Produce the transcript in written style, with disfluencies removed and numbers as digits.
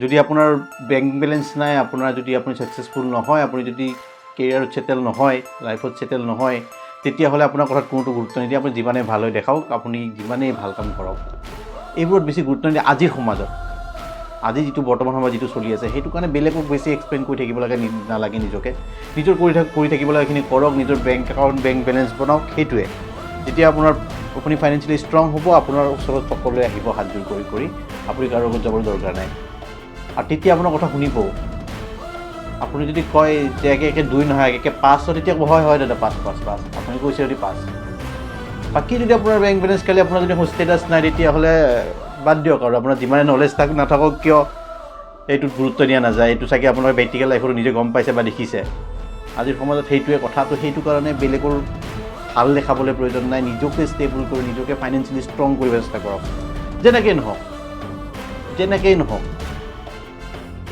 যদি আপোনাৰ bank balance নাই, আপোনাৰ যদি আপুনি ছাকচেছফুল নহয়, আপুনি যদি কেৰিয়াৰত ছেটেল নহয়, লাইফত ছেটেল নহয়, তেতিয়াহ'লে আপোনাৰ কথাত কোনোটো গুৰুত্ব নিদিয়ে। আপুনি যিমানেই ভাল হৈ দেখাওক, আপুনি যিমানেই ভাল কাম কৰক, এইবোৰত বেছি গুৰুত্ব নিদিয়ে আজিৰ সমাজত। আজি যিটো বৰ্তমান সময়ত যিটো চলি আছে, সেইটো কাৰণে বেলেগক বেছি এক্সপ্লেইন কৰি থাকিব নালাগে নিজকে। নিজৰ কৰি থাকিব লগাখিনি কৰক, নিজৰ বেংক একাউণ্ট, বেংক বেলেঞ্চ বনাওক, সেইটোৱে। যেতিয়া আপুনি ফাইনেন্সিয়েলি ষ্ট্ৰং হ'ব, আপোনাৰ ওচৰত সকলোৱে আহিব হাতযোৰ কৰি, আপুনি কাৰো লগত যাবৰ দৰকাৰ নাই। আৰু তেতিয়া আপোনাৰ কথা শুনিব। আপুনি যদি কয় যে একে 2 নহয়, একে 5, তেতিয়া হয় দাদা 5 আপুনি কৈছে যদি 5। বাকী যদি আপোনাৰ বেংক বেলেঞ্চ খালি আপোনাৰ যদি ষ্টেটাছ নাই, তেতিয়াহ'লে বাদ দিয়ক। আৰু আপোনাৰ যিমানে নলেজ নাথাকক কিয় এইটোত গুৰুত্ব দিয়া নাযায়। এইটো চাগে আপোনাৰ প্ৰেক্টিকেল লাইফতো নিজে গম পাইছে বা দেখিছে। আজিৰ সমাজত সেইটোৱে কথাটো। সেইটো কাৰণে বেলেগৰ ভাল দেখাবলৈ প্ৰয়োজন নাই। নিজকে ষ্টেবল কৰি, নিজকে ফাইনেন্সিয়েলি ষ্ট্ৰং কৰিব চেষ্টা কৰক। যেনেকেই নহওক